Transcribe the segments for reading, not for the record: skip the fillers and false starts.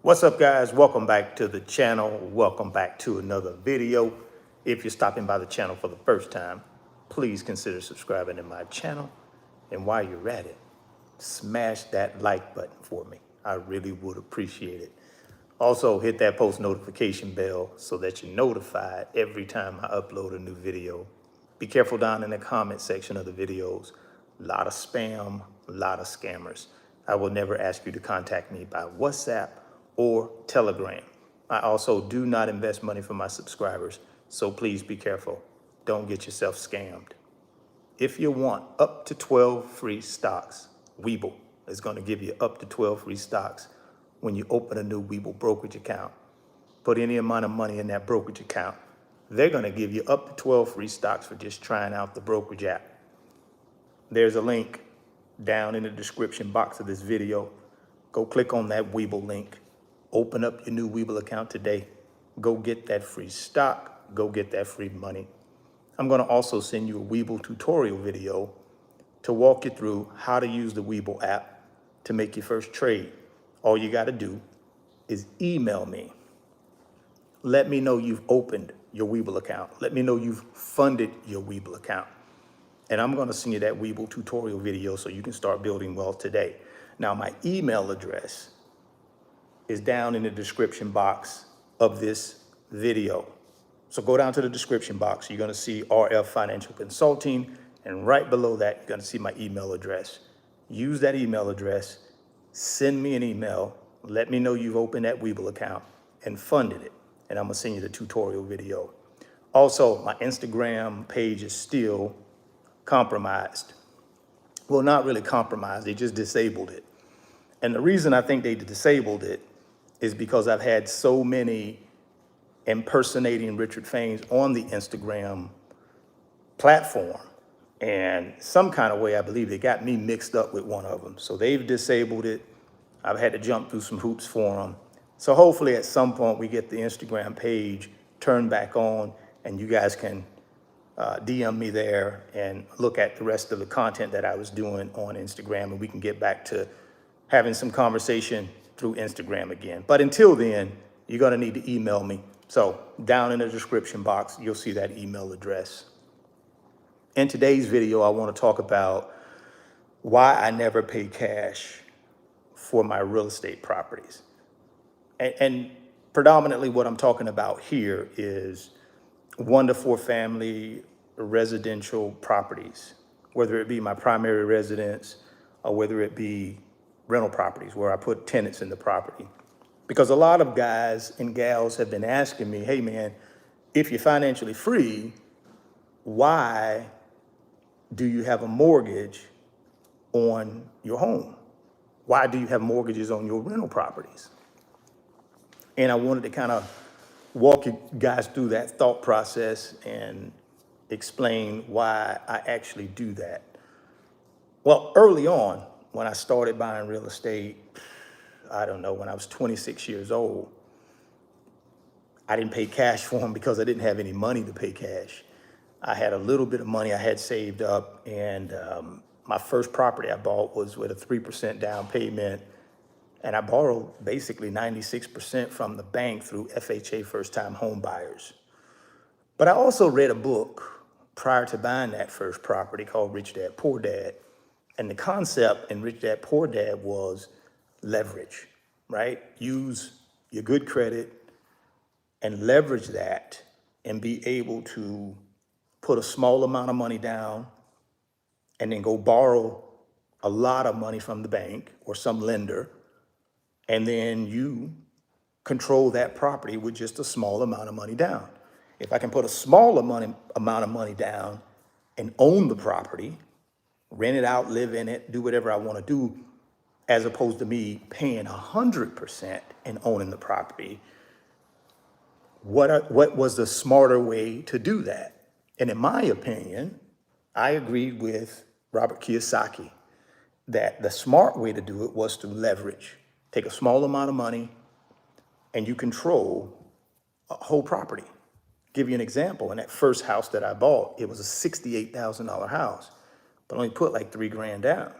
What's up, guys? Welcome back to the channel. Welcome back to another video. If you're stopping by the channel for the first time, please consider subscribing to my channel. And while you're at it, smash that like button for me. I really would appreciate it. Also, hit that post notification bell so that you're notified every time I upload a new video. Be careful down in the comment section of the videos. A lot of spam, a lot of scammers. I will never ask you to contact me by WhatsApp or Telegram. I also do not invest money for my subscribers, so please be careful. Don't get yourself scammed. If you want up to 12 free stocks, Webull is going to give you up to 12 free stocks when you open a new Webull brokerage account. Put any amount of money in that brokerage account. They're going to give you up to 12 free stocks for just trying out the brokerage app. There's a link down in the description box of this video. Go click on that Webull link. Open up your new Webull account today. Go get that free stock. Go get that free money. I'm going to also send you a Webull tutorial video to walk you through how to use the Webull app to make your first trade. All you got to do is email me. Let me know you've opened your Webull account. Let me know you've funded your Webull account. And I'm going to send you that Webull tutorial video so you can start building wealth today. Now, my email address is down in the description box of this video. So go down to the description box. You're going to see RF Financial Consulting. And right below that, you're going to see my email address. Use that email address. Send me an email. Let me know you've opened that Webull account and funded it. And I'm going to send you the tutorial video. Also, my Instagram page is still compromised. Well, not really compromised. They just disabled it. And the reason I think they disabled it is because I've had so many impersonating Richard Faines on the Instagram platform. And some kind of way, I believe they got me mixed up with one of them. So they've disabled it. I've had to jump through some hoops for them. So hopefully at some point we get the Instagram page turned back on and you guys can DM me there and look at the rest of the content that I was doing on Instagram, and we can get back to having some conversation through Instagram again. But until then, you're going to need to email me. So down in the description box, you'll see that email address. In today's video, I want to talk about why I never pay cash for my real estate properties. And predominantly what I'm talking about here is 1 to 4 family residential properties, whether it be my primary residence or whether it be rental properties where I put tenants in the property. Because a lot of guys and gals have been asking me, hey man, if you're financially free, why do you have a mortgage on your home? Why do you have mortgages on your rental properties? And I wanted to kind of walk you guys through that thought process and explain why I actually do that. Well, early on, when I started buying real estate, I don't know, when I was 26 years old, I didn't pay cash for them because I didn't have any money to pay cash. I had a little bit of money I had saved up, and my first property I bought was with a 3% down payment, and I borrowed basically 96% from the bank through FHA first-time home buyers. But I also read a book prior to buying that first property called Rich Dad, Poor Dad. And the concept in Rich Dad, Poor Dad was leverage, right? Use your good credit and leverage that and be able to put a small amount of money down and then go borrow a lot of money from the bank or some lender. And then you control that property with just a small amount of money down. If I can put a small amount of money down and own the property, rent it out, live in it, do whatever I want to do, as opposed to me paying 100% and owning the property, what was the smarter way to do that? And in my opinion, I agreed with Robert Kiyosaki that the smart way to do it was to leverage. Take a small amount of money and you control a whole property. Give you an example. In that first house that I bought, it was a $68,000 house, but I only put like $3 grand down.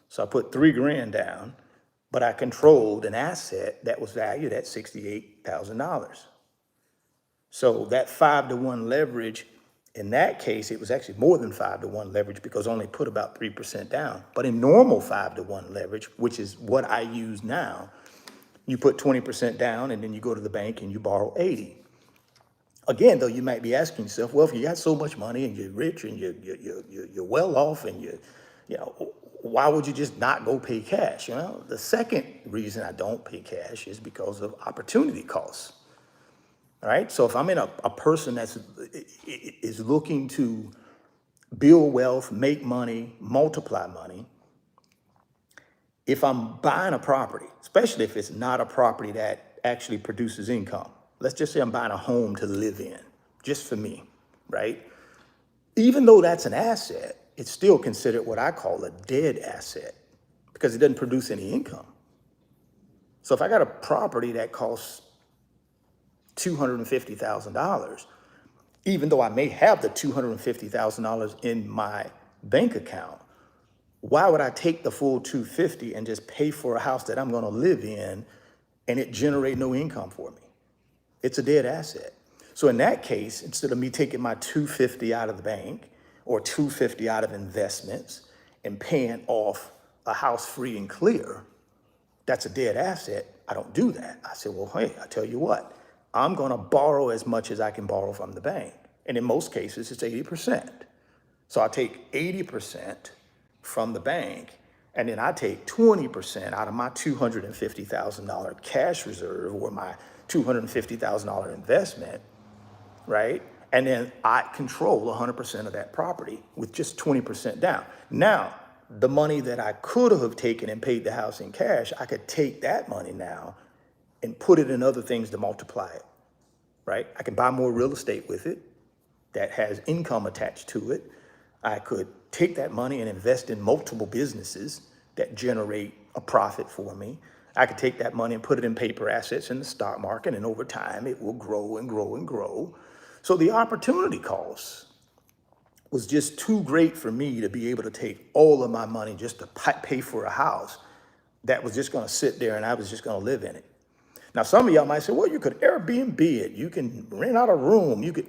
So I put $3 grand down, but I controlled an asset that was valued at $68,000. So that 5-to-1 leverage, in that case, it was actually more than 5-to-1 leverage because I only put about 3% down. But in normal 5-to-1 leverage, which is what I use now, you put 20% down and then you go to the bank and you borrow 80. Again, though, you might be asking yourself, well, if you got so much money and you're rich and you're well off and you know, why would you just not go pay cash? You know, the second reason I don't pay cash is because of opportunity costs. All right. So if I'm in a person is looking to build wealth, make money, multiply money, if I'm buying a property, especially if it's not a property that actually produces income, let's just say I'm buying a home to live in, just for me, right? Even though that's an asset, it's still considered what I call a dead asset because it doesn't produce any income. So if I got a property that costs $250,000, even though I may have the $250,000 in my bank account, why would I take the full 250 and just pay for a house that I'm going to live in and it generate no income for me? It's a dead asset. So in that case, instead of me taking my 250 out of the bank or 250 out of investments and paying off a house free and clear, that's a dead asset. I don't do that. I said, well, hey, I tell you what, I'm going to borrow as much as I can borrow from the bank. And in most cases, it's 80%. So I take 80% from the bank, and then I take 20% out of my $250,000 cash reserve or my $250,000 investment, right? And then I control 100% of that property with just 20% down. Now, the money that I could have taken and paid the house in cash, I could take that money now and put it in other things to multiply it, right? I can buy more real estate with it that has income attached to it. I could take that money and invest in multiple businesses that generate a profit for me. I could take that money and put it in paper assets in the stock market, and over time it will grow and grow and grow. So the opportunity cost was just too great for me to be able to take all of my money just to pay for a house that was just going to sit there and I was just going to live in it. Now, some of y'all might say, well, you could Airbnb it. You can rent out a room. You could.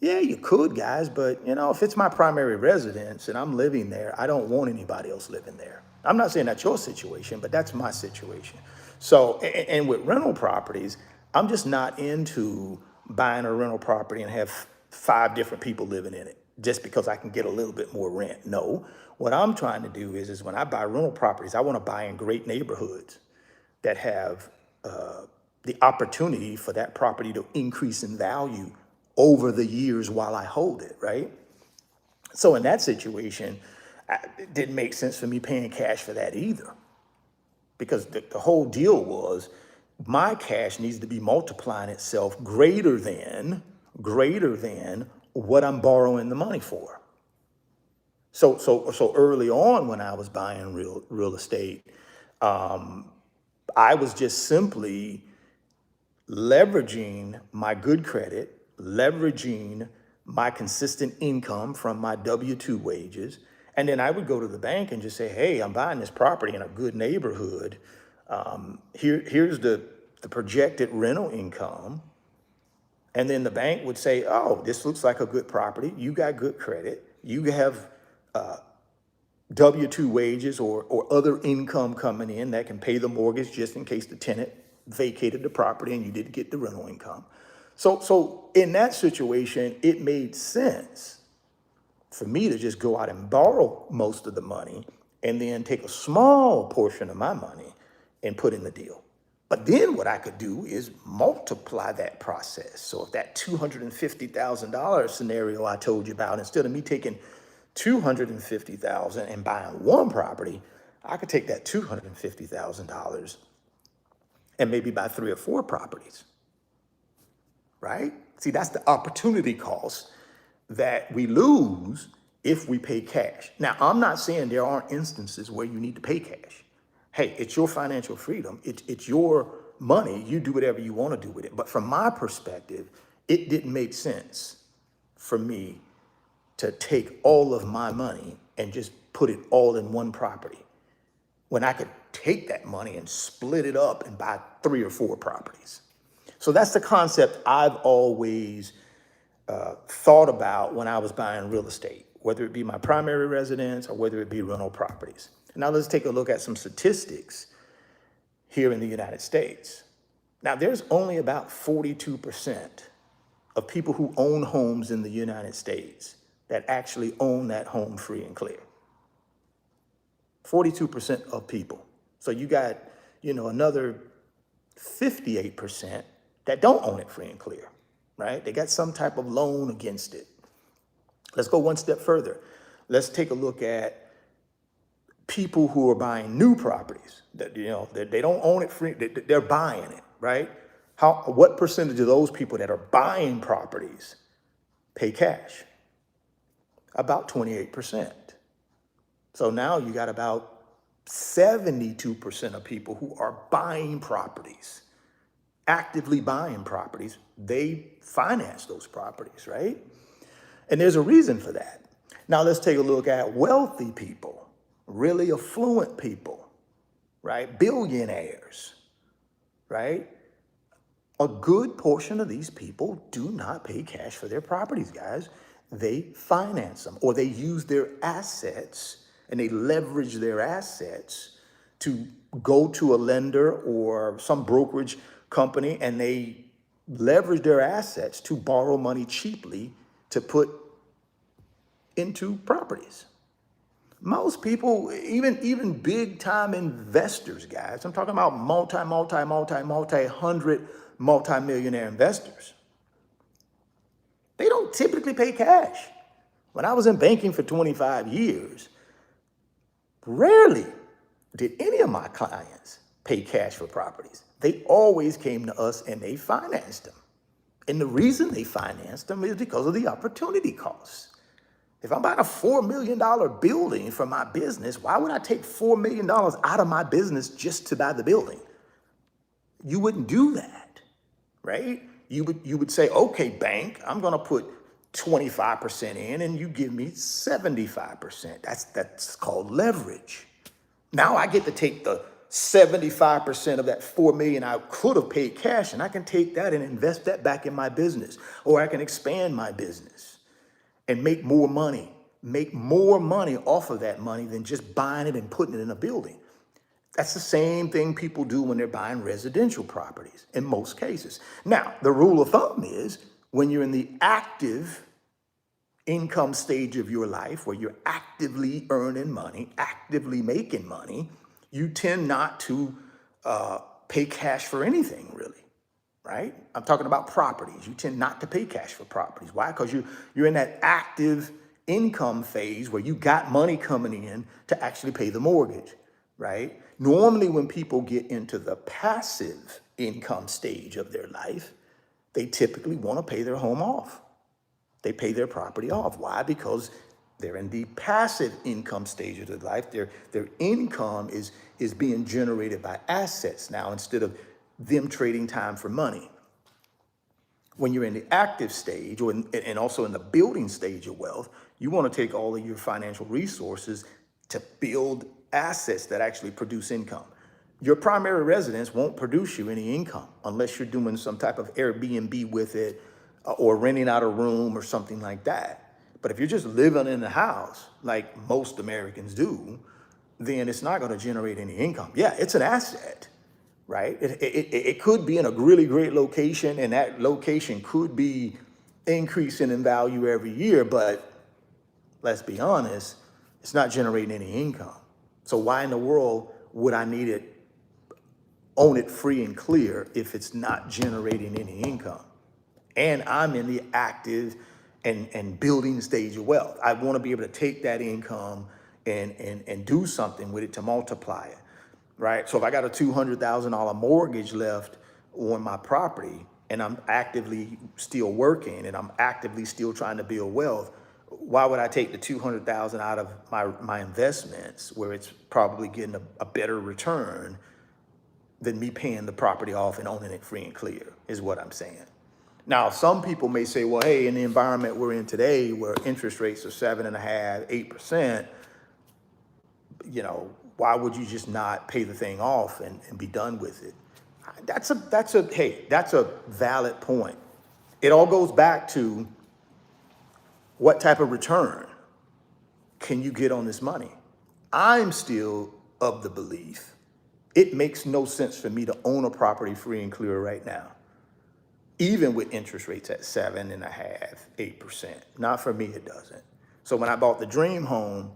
Yeah, you could, guys, but you know, if it's my primary residence and I'm living there, I don't want anybody else living there. I'm not saying that's your situation, but that's my situation. So, and with rental properties, I'm just not into buying a rental property and have 5 different people living in it just because I can get a little bit more rent. No, what I'm trying to do is when I buy rental properties, I want to buy in great neighborhoods that have the opportunity for that property to increase in value over the years while I hold it, right? So in that situation, it didn't make sense for me paying cash for that either, because the whole deal was my cash needs to be multiplying itself greater than what I'm borrowing the money for. So early on when I was buying real estate, I was just simply leveraging my good credit, leveraging my consistent income from my W-2 wages. And then I would go to the bank and just say, hey, I'm buying this property in a good neighborhood. Here's the projected rental income. And then the bank would say, oh, this looks like a good property. You got good credit. You have W-2 wages or other income coming in that can pay the mortgage just in case the tenant vacated the property and you didn't get the rental income. So in that situation, it made sense for me to just go out and borrow most of the money and then take a small portion of my money and put in the deal. But then what I could do is multiply that process. So if that $250,000 scenario I told you about, instead of me taking $250,000 and buying one property, I could take that $250,000 and maybe buy 3 or 4 properties, right? See, that's the opportunity cost that we lose if we pay cash. Now, I'm not saying there aren't instances where you need to pay cash. Hey, it's your financial freedom. It's your money. You do whatever you want to do with it. But from my perspective, it didn't make sense for me to take all of my money and just put it all in one property when I could take that money and split it up and buy 3 or 4 properties. So that's the concept I've always thought about when I was buying real estate, whether it be my primary residence or whether it be rental properties. Now let's take a look at some statistics here in the United States. Now there's only about 42% of people who own homes in the United States that actually own that home free and clear. 42% of people. So you got, another 58% that don't own it free and clear, right? They got some type of loan against it. Let's go one step further. Let's take a look at people who are buying new properties that, they don't own it free, they're buying it, right? What percentage of those people that are buying properties pay cash? About 28%. So now you got about 72% of people who are buying properties, actively buying properties. They finance those properties, right? And there's a reason for that. Now let's take a look at wealthy people, really affluent people, right? Billionaires, right? A good portion of these people do not pay cash for their properties, guys. They finance them, or they use their assets and they leverage their assets to go to a lender or some brokerage company, and they leverage their assets to borrow money cheaply to put into properties. Most people, even big time investors, guys, I'm talking about multi-millionaire investors. They don't typically pay cash. When I was in banking for 25 years, rarely did any of my clients pay cash for properties. They always came to us and they financed them. And the reason they financed them is because of the opportunity costs. If I'm buying a $4 million building for my business, why would I take $4 million out of my business just to buy the building? You wouldn't do that, right? You would say, okay, bank, I'm gonna put 25% in and you give me 75%. That's called leverage. Now I get to take the 75% of that 4 million I could have paid cash, and I can take that and invest that back in my business, or I can expand my business and make more money off of that money than just buying it and putting it in a building. That's the same thing people do when they're buying residential properties in most cases. Now, the rule of thumb is when you're in the active income stage of your life, where you're actively earning money, actively making money, you tend not to pay cash for anything, really, right? I'm talking about properties. You tend not to pay cash for properties. Why? Because you're in that active income phase where you got money coming in to actually pay the mortgage, right? Normally, when people get into the passive income stage of their life, they typically want to pay their home off. They pay their property off. Why? Because they're in the passive income stage of their life. Their income is being generated by assets now instead of them trading time for money. When you're in the active stage, and also in the building stage of wealth, you want to take all of your financial resources to build assets that actually produce income. Your primary residence won't produce you any income unless you're doing some type of Airbnb with it, or renting out a room or something like that. But if you're just living in the house, like most Americans do, then it's not going to generate any income. Yeah, it's an asset, right? It could be in a really great location, and that location could be increasing in value every year, but let's be honest, it's not generating any income. So why in the world would I need it, own it free and clear, if it's not generating any income? And I'm in the active and building stage of wealth. I want to be able to take that income and do something with it to multiply it, right? So if I got a $200,000 mortgage left on my property, and I'm actively still working and I'm actively still trying to build wealth, why would I take the $200,000 out of my investments, where it's probably getting a better return than me paying the property off and owning it free and clear, is what I'm saying. Now, some people may say, well, hey, in the environment we're in today, where interest rates are 7.5%, 8%, Why would you just not pay the thing off and be done with it? That's a valid point. It all goes back to what type of return can you get on this money? I'm still of the belief it makes no sense for me to own a property free and clear right now, even with interest rates at 7.5%, 8%. Not for me, it doesn't. So when I bought the dream home,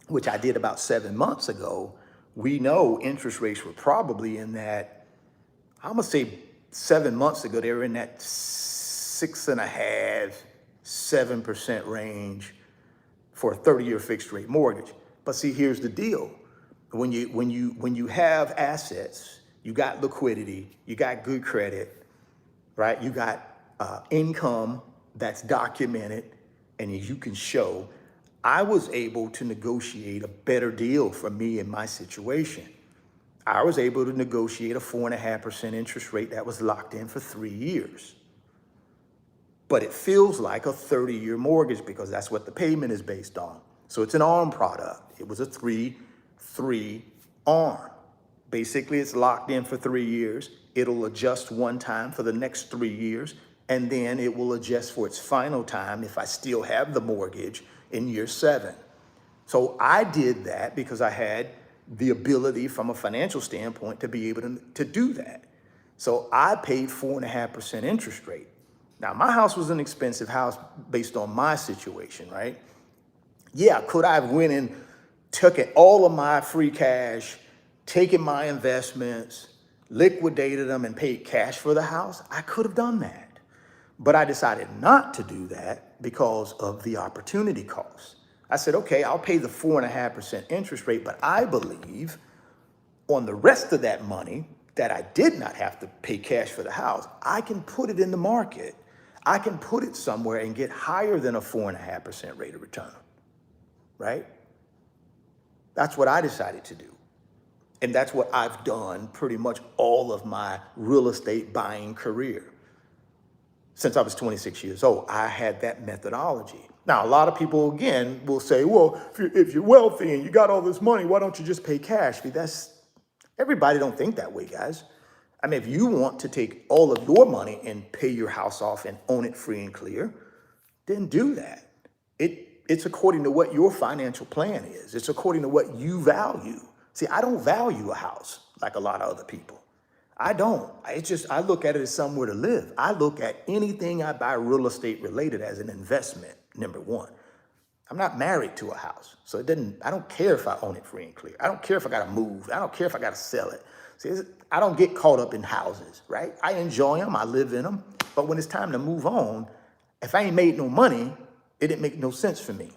which I did about 7 months ago, we know interest rates were probably in that, I'm gonna say 7 months ago, they were in that 6.5%, 7% range for a 30-year fixed rate mortgage. But see, here's the deal. When you have assets, you got liquidity, you got good credit, right? You got income that's documented and you can show. I was able to negotiate a better deal for me in my situation. I was able to negotiate a 4.5% interest rate that was locked in for 3 years. But it feels like a 30-year mortgage because that's what the payment is based on. So it's an ARM product. It was a 3-3 ARM. Basically, it's locked in for 3 years. It'll adjust one time for the next 3 years, and then it will adjust for its final time if I still have the mortgage in year 7. So I did that because I had the ability from a financial standpoint to be able to do that. So I paid 4.5% interest rate. Now, my house was an expensive house based on my situation, right? Yeah, could I have went and took all of my free cash, taken my investments, liquidated them and paid cash for the house? I could have done that. But I decided not to do that because of the opportunity cost. I said, okay, I'll pay the 4.5% interest rate, but I believe on the rest of that money that I did not have to pay cash for the house, I can put it in the market. I can put it somewhere and get higher than a 4.5% rate of return, right? That's what I decided to do. And that's what I've done pretty much all of my real estate buying career. Since I was 26 years old, I had that methodology. Now, a lot of people, again, will say, well, if you're wealthy and you got all this money, why don't you just pay cash? Everybody don't think that way, guys. I mean, if you want to take all of your money and pay your house off and own it free and clear, then do that. It's according to what your financial plan is. It's according to what you value. See, I don't value a house like a lot of other people. I don't. I look at it as somewhere to live. I look at anything I buy real estate related as an investment, number one. I'm not married to a house, so I don't care if I own it free and clear. I don't care if I got to move. I don't care if I got to sell it. See, I don't get caught up in houses, right? I enjoy them. I live in them. But when it's time to move on, if I ain't made no money, it didn't make no sense for me,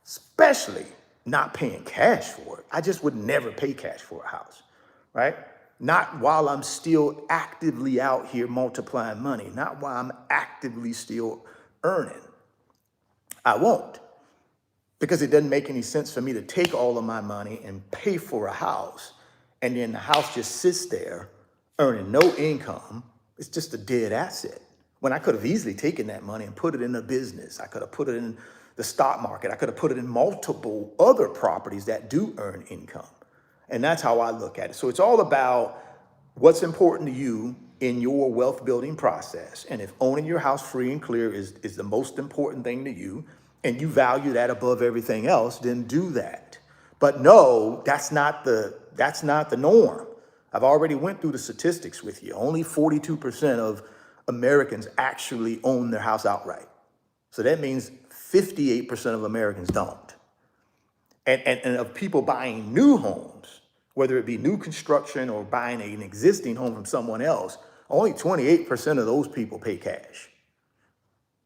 especially not paying cash for it. I just would never pay cash for a house, right? Not while I'm still actively out here multiplying money, not while I'm actively still earning. I won't, because it doesn't make any sense for me to take all of my money and pay for a house, and then the house just sits there earning no income. It's just a dead asset. When I could have easily taken that money and put it in a business. I could have put it in the stock market. I could have put it in multiple other properties that do earn income. And that's how I look at it. So it's all about what's important to you in your wealth building process. And if owning your house free and clear is the most important thing to you, and you value that above everything else, then do that. But no, that's not the norm. I've already went through the statistics with you. Only 42% of Americans actually own their house outright. So that means 58% of Americans don't. And of people buying new homes, whether it be new construction or buying an existing home from someone else, only 28% of those people pay cash,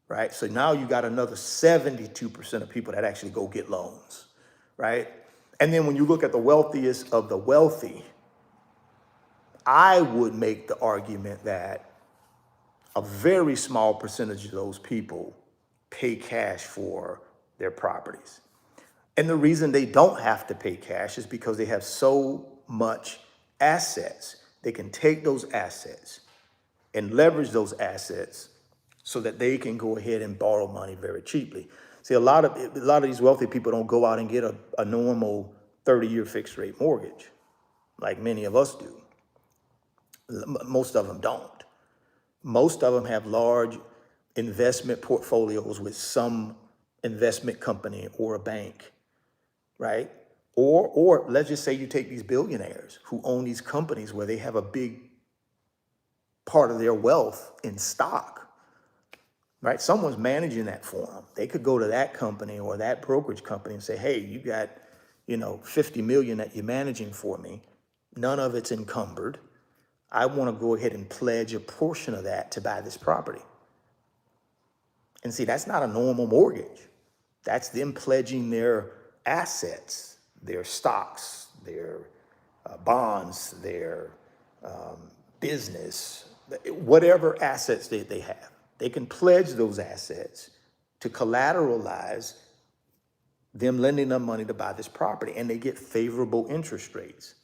right? So now you got another 72% of people that actually go get loans, right? And then when you look at the wealthiest of the wealthy, I would make the argument that a very small percentage of those people pay cash for their properties. And the reason they don't have to pay cash is because they have so much assets. They can take those assets and leverage those assets so that they can go ahead and borrow money very cheaply. See, a lot of these wealthy people don't go out and get a normal 30-year fixed rate mortgage, like many of us do. Most of them don't. Most of them have large investment portfolios with some investment company or a bank, right? Or let's just say you take these billionaires who own these companies where they have a big part of their wealth in stock, right? Someone's managing that for them. They could go to that company or that brokerage company and say, hey, you got, 50 million that you're managing for me. None of it's encumbered. I want to go ahead and pledge a portion of that to buy this property. And see, that's not a normal mortgage. That's them pledging their assets, their stocks, their bonds, their business, whatever assets they have. They can pledge those assets to collateralize them lending them money to buy this property, and they get favorable interest rates.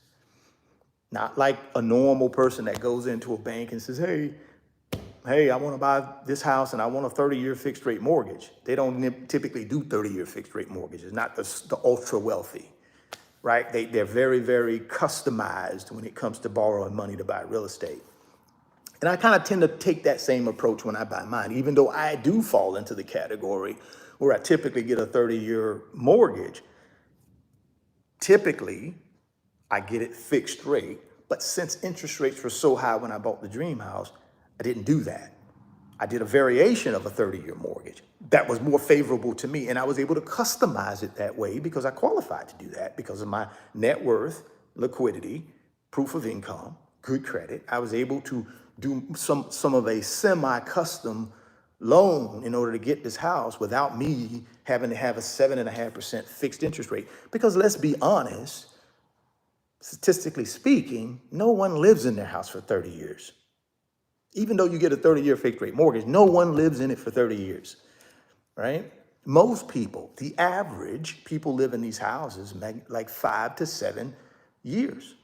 Not like a normal person that goes into a bank and says, hey, I want to buy this house and I want a 30-year fixed rate mortgage. They don't typically do 30-year fixed rate mortgages, not the ultra wealthy, right? They're very, very customized when it comes to borrowing money to buy real estate. And I kind of tend to take that same approach when I buy mine, even though I do fall into the category where I typically get a 30-year mortgage. Typically, I get it fixed rate, but since interest rates were so high when I bought the dream house, I didn't do that. I did a variation of a 30-year mortgage that was more favorable to me, and I was able to customize it that way because I qualified to do that because of my net worth, liquidity, proof of income, good credit. I was able to do some of a semi-custom loan in order to get this house without me having to have a 7.5% fixed interest rate. Because let's be honest, statistically speaking, no one lives in their house for 30 years. Even though you get a 30-year fixed rate mortgage, no one lives in it for 30 years, right? Most people, the average people live in these houses like 5 to 7 years,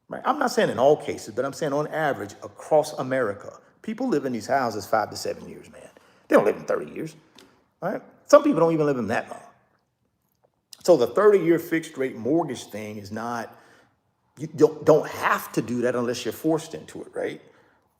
right? I'm not saying in all cases, but I'm saying on average across America, people live in these houses 5 to 7 years, man. They don't live in 30 years, right? Some people don't even live in that long. So the 30-year fixed rate mortgage thing is not, you don't have to do that unless you're forced into it, right?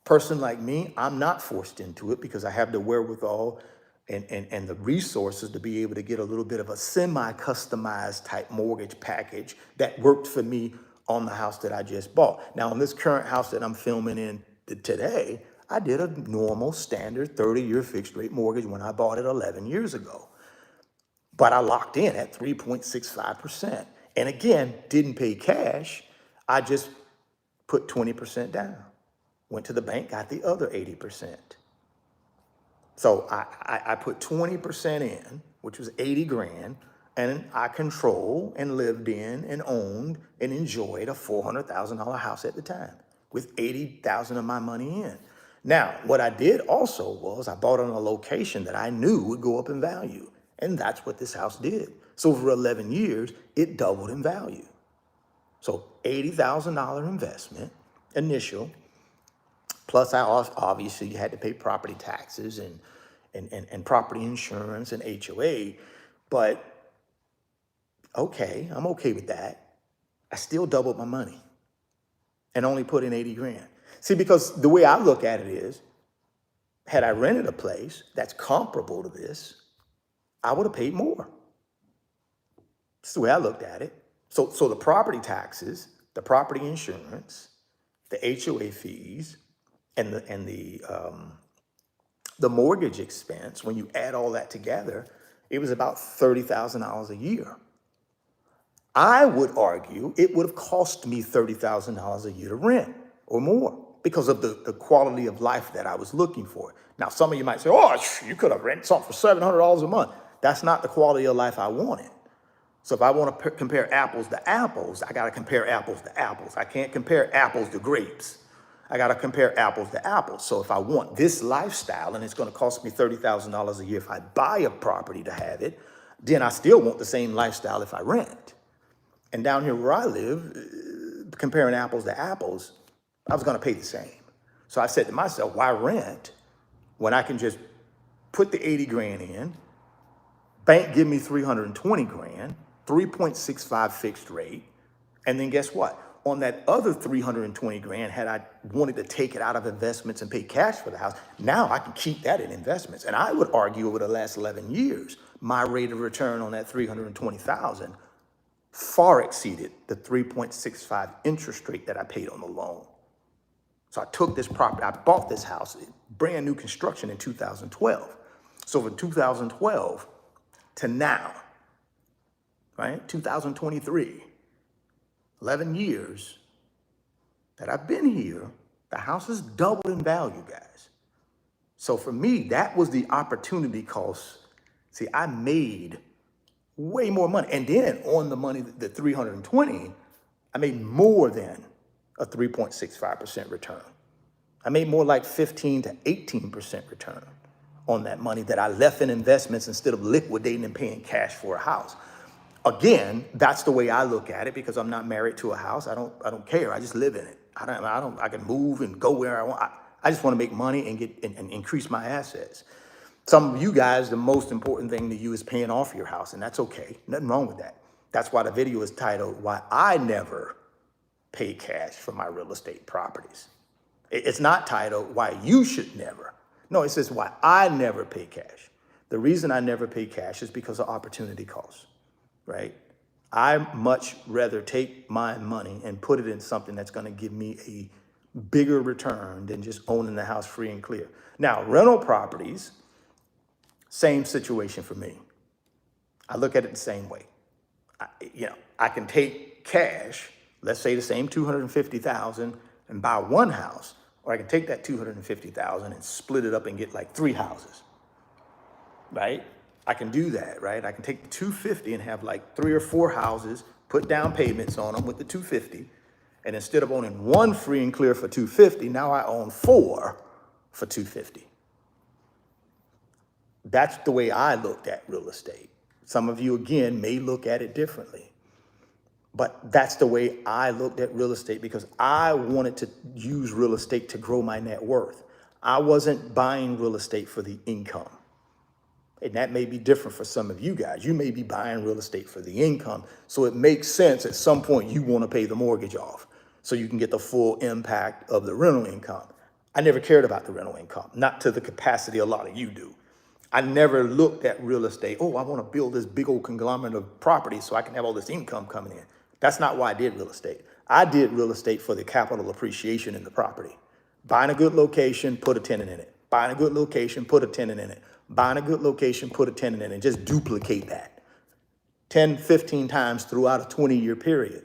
Person like me, I'm not forced into it because I have the wherewithal and the resources to be able to get a little bit of a semi-customized type mortgage package that worked for me on the house that I just bought. Now, on this current house that I'm filming in today, I did a normal standard 30-year fixed rate mortgage when I bought it 11 years ago. But I locked in at 3.65%. And again, didn't pay cash. I just put 20% down. Went to the bank, got the other 80%. So I put 20% in, which was 80 grand, and I controlled and lived in and owned and enjoyed a $400,000 house at the time with 80,000 of my money in. Now, what I did also was I bought on a location that I knew would go up in value, and that's what this house did. So for 11 years, it doubled in value. So $80,000 investment, initial, plus I obviously had to pay property taxes and property insurance and HOA, but okay, I'm okay with that. I still doubled my money and only put in 80 grand. See, because the way I look at it is, had I rented a place that's comparable to this, I would have paid more. That's the way I looked at it. So the property taxes, the property insurance, the HOA fees, and the mortgage expense, when you add all that together, it was about $30,000 a year. I would argue it would have cost me $30,000 a year to rent or more because of the quality of life that I was looking for. Now, some of you might say, oh, you could have rented something for $700 a month. That's not the quality of life I wanted. So if I want to compare apples to apples, I got to compare apples to apples. I can't compare apples to grapes. I got to compare apples to apples. So if I want this lifestyle and it's going to cost me $30,000 a year if I buy a property to have it, then I still want the same lifestyle if I rent. And down here where I live, comparing apples to apples, I was going to pay the same. So I said to myself, why rent when I can just put the 80 grand in, bank give me 320 grand, 3.65 fixed rate. And then guess what? On that other 320 grand, had I wanted to take it out of investments and pay cash for the house, now I can keep that in investments. And I would argue over the last 11 years, my rate of return on that 320,000 far exceeded the 3.65 interest rate that I paid on the loan. So I took this property, I bought this house, brand new construction in 2012. So from 2012 to now, right, 2023, 11 years that I've been here, the house has doubled in value, guys. So for me, that was the opportunity cost. See, I made way more money. And then on the money, the 320, I made more than a 3.65% return. I made more like 15 to 18% return on that money that I left in investments instead of liquidating and paying cash for a house. Again, that's the way I look at it because I'm not married to a house. I don't care. I just live in it. I can move and go where I want. I just want to make money and get and increase my assets. Some of you guys, the most important thing to you is paying off your house, and that's okay. Nothing wrong with that. That's why the video is titled, Why I Never Pay Cash for My Real Estate Properties. It's not titled, Why You Should Never. No, it says, Why I Never Pay Cash. The reason I never pay cash is because of opportunity costs. Right? I much rather take my money and put it in something that's going to give me a bigger return than just owning the house free and clear. Now, rental properties, same situation for me. I look at it the same way. I can take cash, let's say the same 250,000 and buy one house, or I can take that 250,000 and split it up and get like 3 houses. Right? I can do that, right? I can take the 250 and have like 3 or 4 houses, put down payments on them with the 250. And instead of owning 1 free and clear for 250, now I own 4 for 250. That's the way I looked at real estate. Some of you, again, may look at it differently. But that's the way I looked at real estate because I wanted to use real estate to grow my net worth. I wasn't buying real estate for the income. And that may be different for some of you guys. You may be buying real estate for the income. So it makes sense at some point you want to pay the mortgage off so you can get the full impact of the rental income. I never cared about the rental income, not to the capacity a lot of you do. I never looked at real estate, oh, I want to build this big old conglomerate of property so I can have all this income coming in. That's not why I did real estate. I did real estate for the capital appreciation in the property. Buying a good location, put a tenant in it. Buying a good location, put a tenant in it. Buying a good location, put a tenant in it, and just duplicate that 10, 15 times throughout a 20-year period.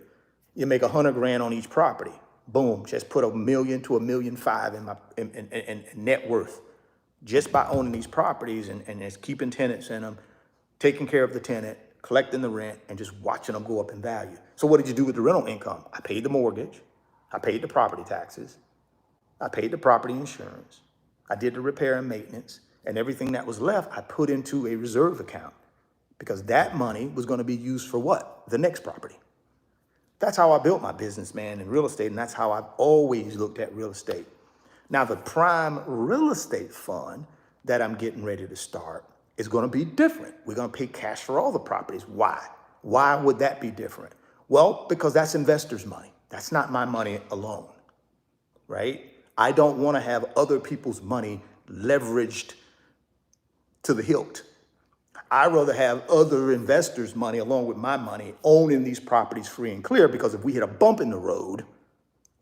You make 100 grand on each property. Boom, just put $1 million to $1.5 million in net worth just by owning these properties and just keeping tenants in them, taking care of the tenant, collecting the rent, and just watching them go up in value. So what did you do with the rental income? I paid the mortgage. I paid the property taxes. I paid the property insurance. I did the repair and maintenance. And everything that was left, I put into a reserve account because that money was going to be used for what? The next property. That's how I built my business, man, in real estate. And that's how I've always looked at real estate. Now, the prime real estate fund that I'm getting ready to start is going to be different. We're going to pay cash for all the properties. Why? Why would that be different? Well, because that's investors' money. That's not my money alone, right? I don't want to have other people's money leveraged to the hilt. I'd rather have other investors' money along with my money owning these properties free and clear because if we hit a bump in the road,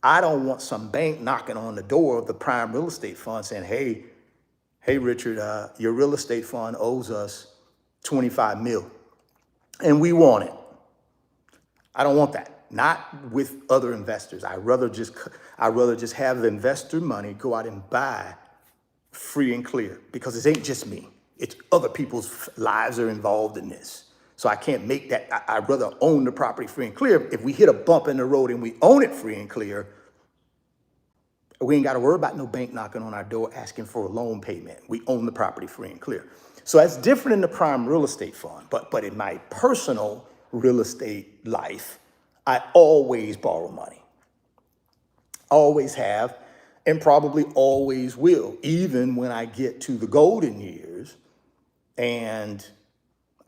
I don't want some bank knocking on the door of the prime real estate fund saying, hey, Richard, your real estate fund owes us 25 mil and we want it. I don't want that. Not with other investors. I'd rather just have the investor money go out and buy free and clear because it ain't just me. It's other people's lives are involved in this. So I can't make that. I'd rather own the property free and clear. If we hit a bump in the road and we own it free and clear, we ain't got to worry about no bank knocking on our door asking for a loan payment. We own the property free and clear. So that's different in the prime real estate fund. But in my personal real estate life, I always borrow money. Always have, and probably always will, even when I get to the golden years and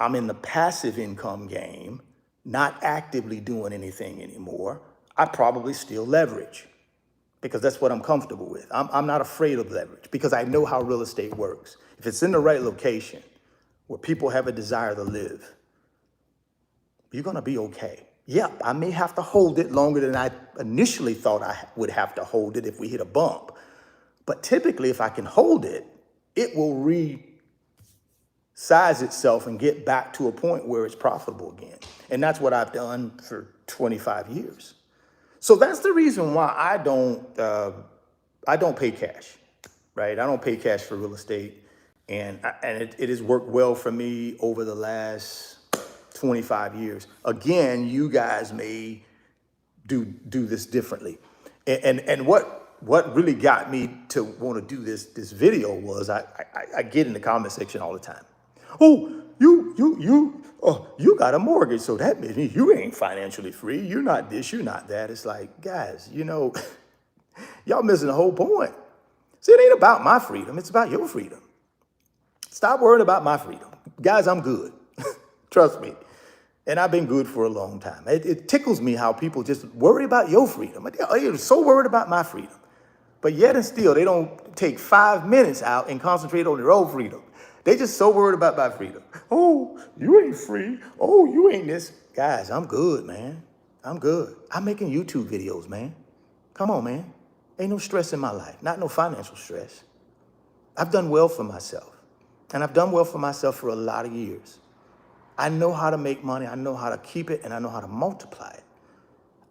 I'm in the passive income game not actively doing anything anymore, I probably still leverage because that's what I'm comfortable with. I'm not afraid of leverage because I know how real estate works. If it's in the right location where people have a desire to live, you're going to be okay. Yep, I may have to hold it longer than I initially thought I would have to hold it if we hit a bump. But typically, if I can hold it, it will resize itself and get back to a point where it's profitable again. And that's what I've done for 25 years. So that's the reason why I don't pay cash, right? I don't pay cash for real estate. And it has worked well for me over the last 25 years. Again, you guys may do this differently. And what really got me to want to do this video was I get in the comment section all the time. Oh, you got a mortgage, so that means you ain't financially free. You're not this, you're not that. It's like, guys, y'all missing the whole point. See, it ain't about my freedom. It's about your freedom. Stop worrying about my freedom. Guys, I'm good. Trust me. And I've been good for a long time. It tickles me how people just worry about your freedom. They're so worried about my freedom. But yet and still, they don't take 5 minutes out and concentrate on their own freedom. They just so worried about my freedom. Oh, you ain't free. Oh, you ain't this. Guys, I'm good, man. I'm good. I'm making YouTube videos, man. Come on, man. Ain't no stress in my life. Not no financial stress. I've done well for myself. And I've done well for myself for a lot of years. I know how to make money. I know how to keep it, and I know how to multiply it.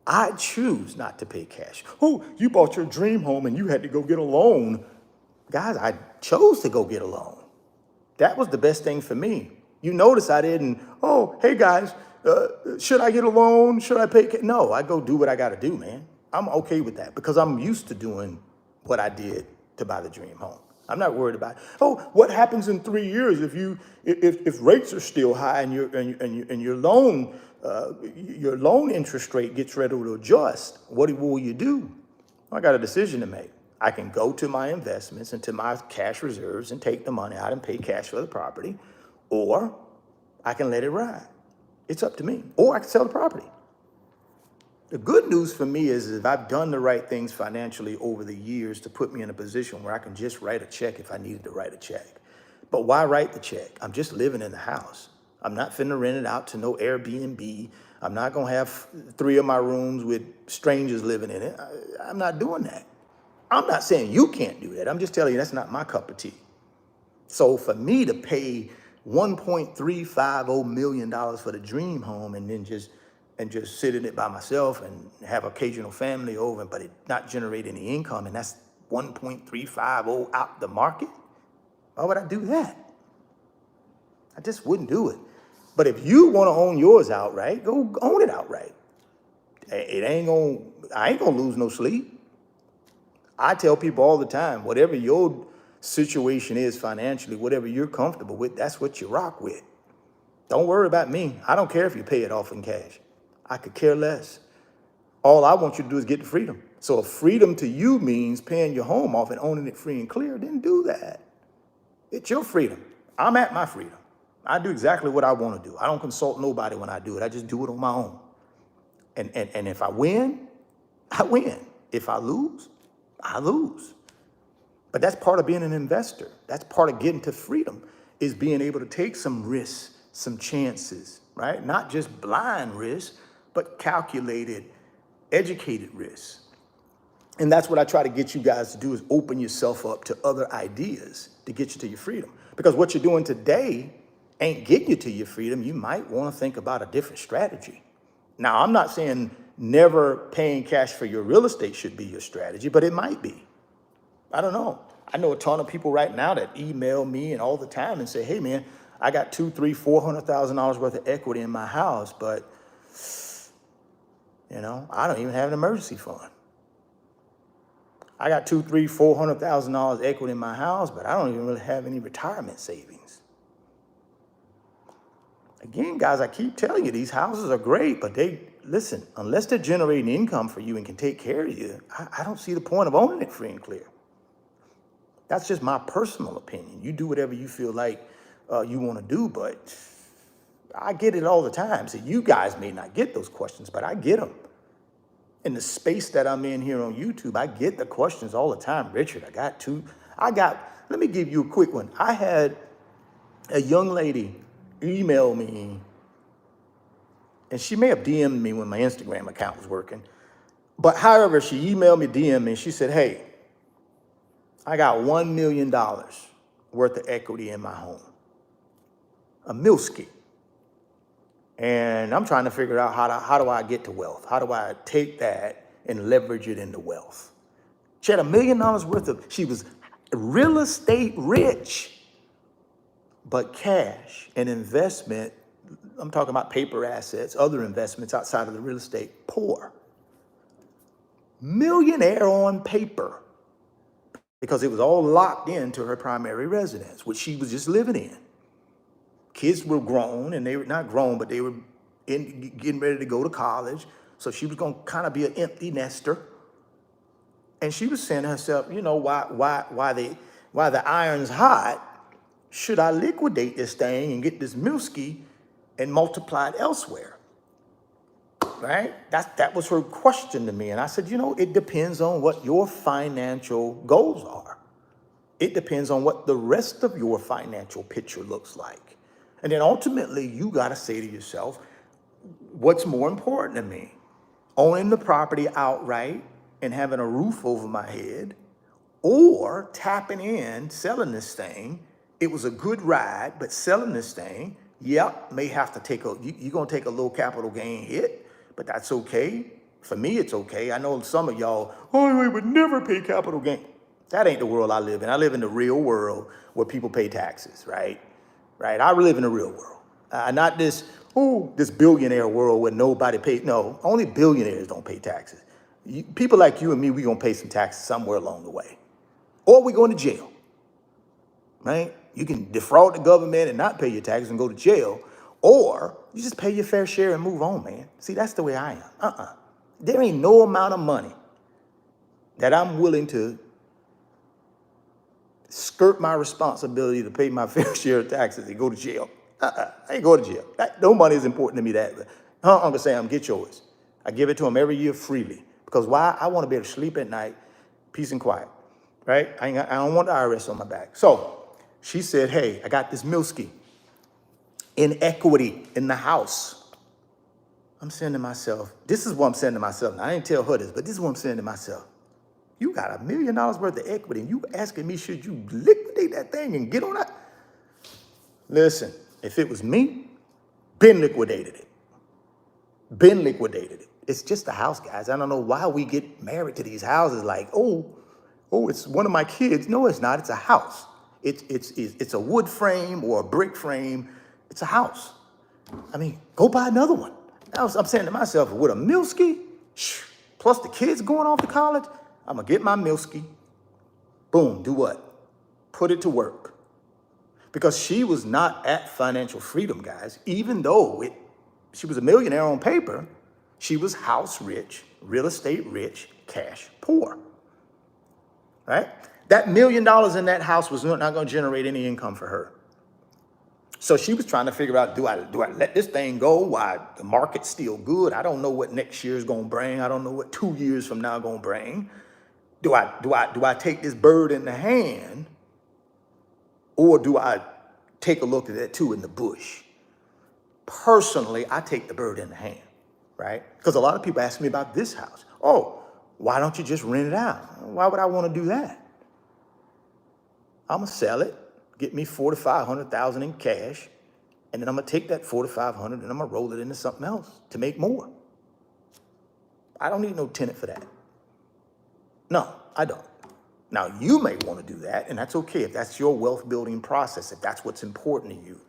I choose not to pay cash. Oh, you bought your dream home and you had to go get a loan. Guys, I chose to go get a loan. That was the best thing for me. You notice I didn't, oh, hey guys, should I get a loan? Should I pay cash? No, I go do what I got to do, man. I'm okay with that because I'm used to doing what I did to buy the dream home. I'm not worried about, oh, what happens in 3 years if rates are still high and your loan interest rate gets ready to adjust? What will you do? I got a decision to make. I can go to my investments and to my cash reserves and take the money out and pay cash for the property, or I can let it ride. It's up to me. Or I can sell the property. The good news for me is if I've done the right things financially over the years to put me in a position where I can just write a check if I needed to write a check. But why write the check? I'm just living in the house. I'm not finna rent it out to no Airbnb. I'm not gonna have 3 of my rooms with strangers living in it. I'm not doing that. I'm not saying you can't do that. I'm just telling you that's not my cup of tea. So for me to pay $1.350 million for the dream home and then just sit in it by myself and have occasional family over, but it not generate any income, and that's 1.350 out the market, why would I do that? I just wouldn't do it. But if you want to own yours outright, go own it outright. I ain't gonna lose no sleep. I tell people all the time, whatever your situation is financially, whatever you're comfortable with, that's what you rock with. Don't worry about me. I don't care if you pay it off in cash. I could care less. All I want you to do is get the freedom. So if freedom to you means paying your home off and owning it free and clear, then do that. It's your freedom. I'm at my freedom. I do exactly what I want to do. I don't consult nobody when I do it. I just do it on my own. And if I win, I win. If I lose, I lose. But that's part of being an investor. That's part of getting to freedom, is being able to take some risks, some chances, right? Not just blind risks, but calculated, educated risks. And that's what I try to get you guys to do, is open yourself up to other ideas to get you to your freedom. Because what you're doing today ain't getting you to your freedom. You might want to think about a different strategy. Now, I'm not saying never paying cash for your real estate should be your strategy, but it might be. I don't know. I know a ton of people right now that email me and all the time and say, hey man, I got $200,000, $300,000, $400,000 worth of equity in my house, but I don't even have an emergency fund. I got $200,000, $300,000, $400,000 equity in my house, but I don't even really have any retirement savings. Again, guys, I keep telling you, these houses are great, but listen, unless they're generating income for you and can take care of you, I don't see the point of owning it free and clear. That's just my personal opinion. You do whatever you feel like you want to do, but I get it all the time. So you guys may not get those questions, but I get them. In the space that I'm in here on YouTube, I get the questions all the time. Richard, let me give you a quick one. I had a young lady email me, and she may have DM'd me when my Instagram account was working. But however, she emailed me, DM'd me, and she said, hey, I got $1 million worth of equity in my home, a milski. And I'm trying to figure out how do I get to wealth? How do I take that and leverage it into wealth? She had $1 million worth she was real estate rich, but cash and investment, I'm talking about paper assets, other investments outside of the real estate, poor. Millionaire on paper, because it was all locked into her primary residence, which she was just living in. Kids were grown, and they were not grown, but they were getting ready to go to college. So she was going to kind of be an empty nester. And she was saying to herself, you know, why the iron's hot, should I liquidate this thing and get this milski and multiply it elsewhere? Right? That was her question to me. And I said, you know, it depends on what your financial goals are. It depends on what the rest of your financial picture looks like. And then ultimately, you got to say to yourself, what's more important to me? Owning the property outright and having a roof over my head, or tapping in, selling this thing. It was a good ride, but selling this thing, may have to you're going to take a little capital gain hit, but that's okay. For me, it's okay. I know some of y'all, I would never pay capital gain. That ain't the world I live in. I live in the real world where people pay taxes, right? Right? I live in the real world. Not this billionaire world where nobody pays. No, only billionaires don't pay taxes. People like you and me, we're going to pay some taxes somewhere along the way. Or we're going to jail, right? You can defraud the government and not pay your taxes and go to jail, or you just pay your fair share and move on, man. See, that's the way I am. There ain't no amount of money that I'm willing to skirt my responsibility to pay my fair share of taxes and go to jail. I ain't go to jail. No money is important to me that way. Uncle Sam, get yours. I give it to him every year freely. Because why? I want to be able to sleep at night, peace and quiet, right? I don't want the IRS on my back. So she said, hey, I got this milski in equity in the house. I'm saying to myself, this is what I'm saying to myself. Now, I didn't tell her this, but this is what I'm saying to myself. You got $1 million worth of equity, and you asking me, should you liquidate that thing and get on that? Listen, if it was me, been liquidated it. Been liquidated it. It's just a house, guys. I don't know why we get married to these houses like, oh, it's one of my kids. No, it's not. It's a house. It's a wood frame or a brick frame. It's a house. I mean, go buy another one. Now I'm saying to myself, with a milski, plus the kids going off to college, I'm going to get my milski. Boom, do what? Put it to work. Because she was not at financial freedom, guys. Even though she was a millionaire on paper, she was house rich, real estate rich, cash poor. Right? That $1 million in that house was not going to generate any income for her. So she was trying to figure out, do I let this thing go while the market's still good? I don't know what next year is going to bring. I don't know what 2 years from now is going to bring. Do I take this bird in the hand, or do I take a look at that too in the bush? Personally, I take the bird in the hand, right? Because a lot of people ask me about this house. Oh, why don't you just rent it out? Why would I want to do that? I'm gonna sell it, get me $400,000 to $500,000 in cash, and then I'm gonna take that $400,000 to $500,000 and I'm gonna roll it into something else to make more. I don't need no tenant for that. No, I don't. Now, you may want to do that, and that's okay if that's your wealth building process, if that's what's important to you.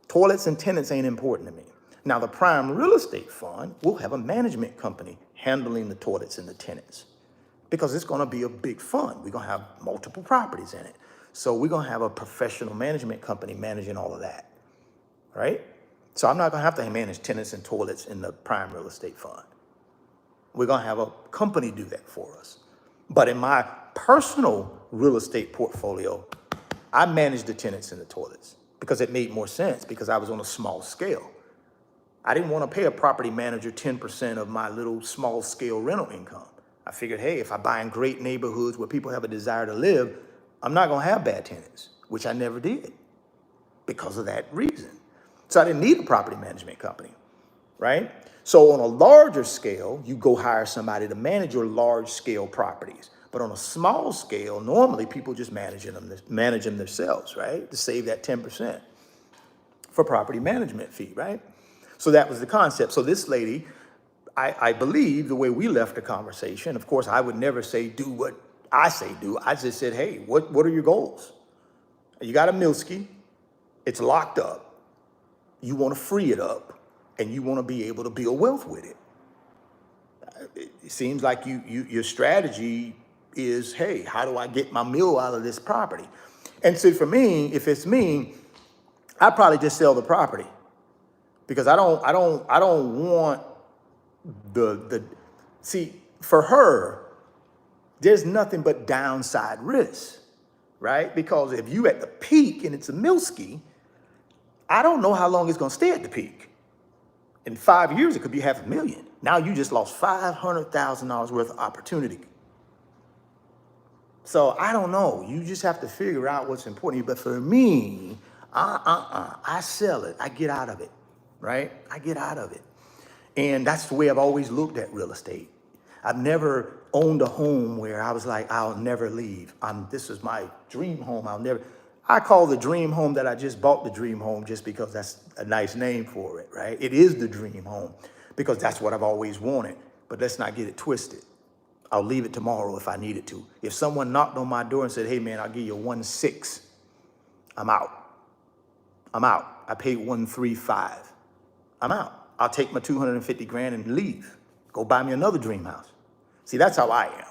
Toilets and tenants ain't important to me. Now, the prime real estate fund will have a management company handling the toilets and the tenants, because it's going to be a big fund. We're going to have multiple properties in it. So we're going to have a professional management company managing all of that, right? So I'm not going to have to manage tenants and toilets in the prime real estate fund. We're going to have a company do that for us. But in my personal real estate portfolio, I managed the tenants and the toilets because it made more sense, because I was on a small scale. I didn't want to pay a property manager 10% of my little small scale rental income. I figured, hey, if I buy in great neighborhoods where people have a desire to live, I'm not going to have bad tenants, which I never did because of that reason. So I didn't need a property management company, right? So on a larger scale, you go hire somebody to manage your large scale properties. But on a small scale, normally people just manage them themselves, right? To save that 10% for property management fee, right? So that was the concept. So this lady, I believe the way we left the conversation, of course, I would never say, do what I say do. I just said, hey, what are your goals? You got a Milski, it's locked up. You want to free it up and you want to be able to build wealth with it. It seems like your strategy is, hey, how do I get my meal out of this property? And so for me, if it's me, I'd probably just sell the property because I don't want see, for her, there's nothing but downside risk, right? Because if you at the peak and it's a Milski, I don't know how long it's going to stay at the peak. In 5 years, it could be $500,000. Now you just lost $500,000 worth of opportunity. So I don't know. You just have to figure out what's important. But for me, I sell it. I get out of it, right? I get out of it. And that's the way I've always looked at real estate. I've never owned a home where I was like, I'll never leave. This is my dream home. I call the dream home that I just bought the dream home just because that's a nice name for it, right? It is the dream home because that's what I've always wanted. But let's not get it twisted. I'll leave it tomorrow if I needed to. If someone knocked on my door and said, hey man, I'll give you 1.6, I'm out. I paid 1.35. I'm out. I'll take my 250 grand and leave. Go buy me another dream house. See, that's how I am.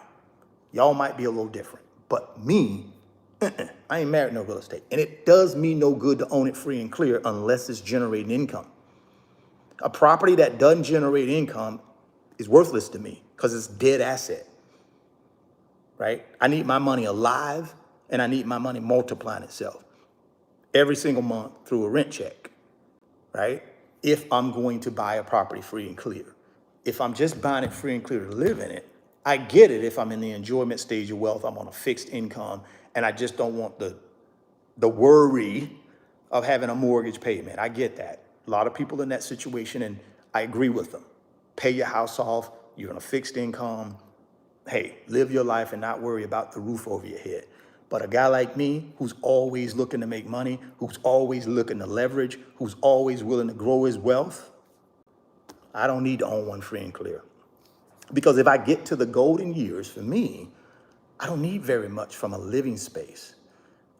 Y'all might be a little different, but me, I ain't married no real estate. And it does me no good to own it free and clear unless it's generating income. A property that doesn't generate income is worthless to me because it's a dead asset, right? I need my money alive and I need my money multiplying itself every single month through a rent check, right? If I'm going to buy a property free and clear. If I'm just buying it free and clear to live in it, I get it if I'm in the enjoyment stage of wealth, I'm on a fixed income, and I just don't want the worry of having a mortgage payment. I get that. A lot of people in that situation, and I agree with them. Pay your house off, you're on a fixed income. Hey, live your life and not worry about the roof over your head. But a guy like me, who's always looking to make money, who's always looking to leverage, who's always willing to grow his wealth, I don't need to own one free and clear. Because if I get to the golden years, for me, I don't need very much from a living space.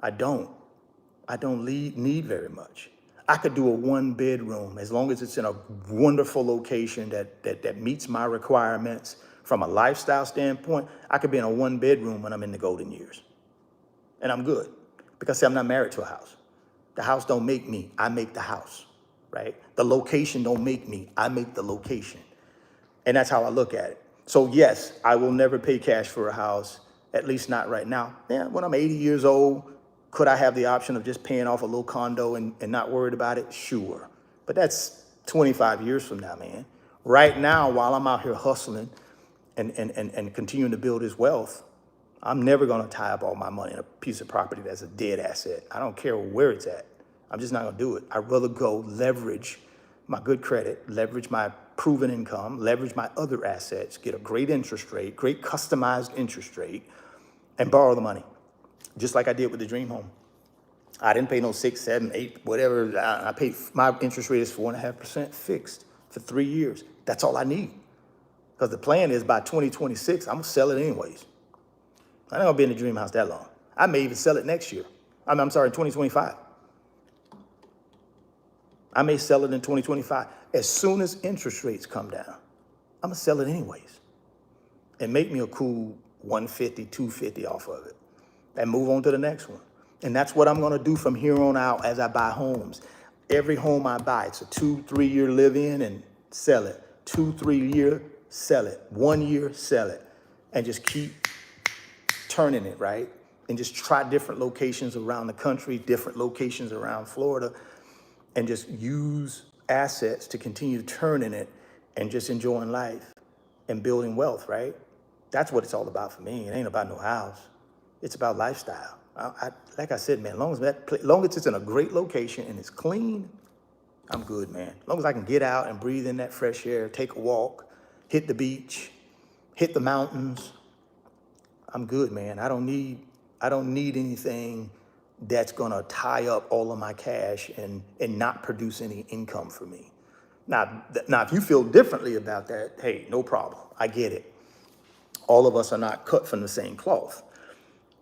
I don't need very much. I could do a 1-bedroom as long as it's in a wonderful location that meets my requirements from a lifestyle standpoint. I could be in a 1-bedroom when I'm in the golden years. And I'm good because see, I'm not married to a house. The house don't make me, I make the house, right? The location don't make me, I make the location. And that's how I look at it. So yes, I will never pay cash for a house, at least not right now. Yeah, when I'm 80 years old, could I have the option of just paying off a little condo and not worried about it? Sure. But that's 25 years from now, man. Right now, while I'm out here hustling and continuing to build his wealth, I'm never gonna tie up all my money in a piece of property that's a dead asset. I don't care where it's at. I'm just not gonna do it. I'd rather go leverage my good credit, leverage my proven income, leverage my other assets, get a great interest rate, great customized interest rate, and borrow the money, just like I did with the dream home. I didn't pay no 6, 7, 8, whatever. I paid, my interest rate is 4.5% fixed for 3 years. That's all I need. Because the plan is by 2026, I'm gonna sell it anyways. I'm not gonna be in the dream house that long. I may even sell it next year. I'm sorry, 2025. I may sell it in 2025. As soon as interest rates come down, I'm gonna sell it anyways and make me a cool 150, 250 off of it and move on to the next one. And that's what I'm gonna do from here on out as I buy homes. Every home I buy, it's a 2-3 year live in and sell it. 2-3 year, sell it. 1 year, sell it. And just keep turning it, right? And just try different locations around the country, different locations around Florida, and just use assets to continue turning it and just enjoying life and building wealth, right? That's what it's all about for me. It ain't about no house. It's about lifestyle. Like I said, man, long as it's in a great location and it's clean, I'm good, man. As long as I can get out and breathe in that fresh air, take a walk, hit the beach, hit the mountains, I'm good, man. I don't need anything that's gonna tie up all of my cash and not produce any income for me. Now, if you feel differently about that, hey, no problem. I get it. All of us are not cut from the same cloth.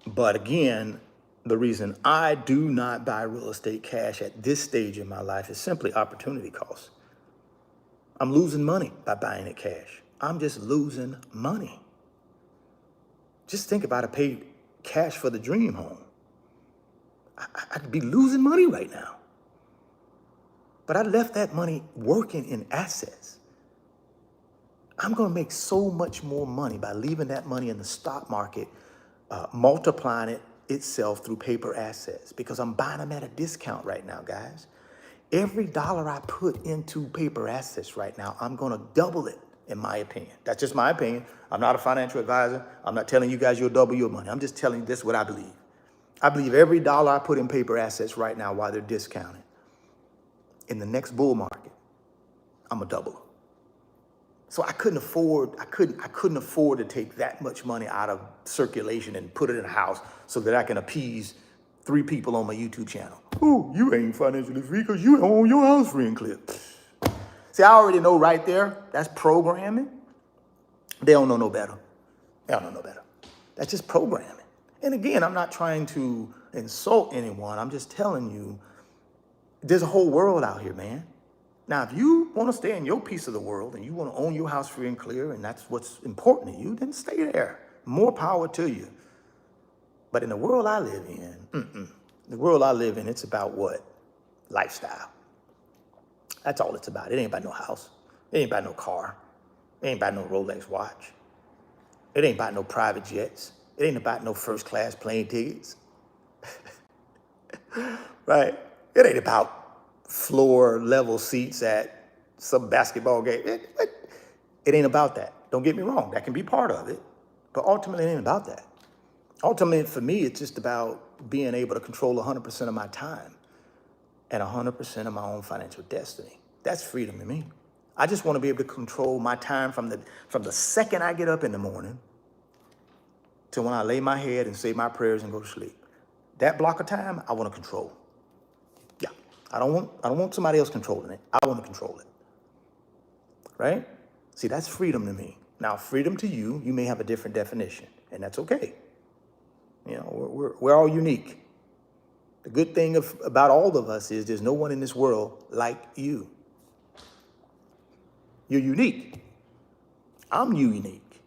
But again, the reason I do not buy real estate cash at this stage in my life is simply opportunity cost. I'm losing money by buying it cash. I'm just losing money. Just think about it, paid cash for the dream home. I'd be losing money right now. But I left that money working in assets. I'm gonna make so much more money by leaving that money in the stock market, multiplying it itself through paper assets, because I'm buying them at a discount right now, guys. Every dollar I put into paper assets right now, I'm gonna double it, in my opinion. That's just my opinion. I'm not a financial advisor. I'm not telling you guys you'll double your money. I'm just telling you this is what I believe. I believe every dollar I put in paper assets right now while they're discounted, in the next bull market, I'm gonna double them. So I couldn't afford to take that much money out of circulation and put it in a house so that I can appease 3 people on my YouTube channel. Ooh, you ain't financially free because you own your house free and clear. See, I already know right there, that's programming. They don't know no better. They don't know no better. That's just programming. And again, I'm not trying to insult anyone. I'm just telling you, there's a whole world out here, man. Now, if you want to stay in your piece of the world and you want to own your house free and clear, and that's what's important to you, then stay there. More power to you. But in the world I live in, it's about what? Lifestyle. That's all it's about. It ain't about no house. It ain't about no car. It ain't about no Rolex watch. It ain't about no private jets. It ain't about no first class plane tickets. Right? It ain't about floor level seats at some basketball game. It ain't about that. Don't get me wrong. That can be part of it. But ultimately, it ain't about that. Ultimately, for me, it's just about being able to control 100% of my time and 100% of my own financial destiny. That's freedom to me. I just want to be able to control my time from the second I get up in the morning to when I lay my head and say my prayers and go to sleep. That block of time, I want to control. Yeah, I don't want somebody else controlling it. I want to control it. Right? See, that's freedom to me. Now, freedom to you, you may have a different definition, and that's okay. You know, we're all unique. The good thing about all of us is there's no one in this world like you. You're unique. I'm unique,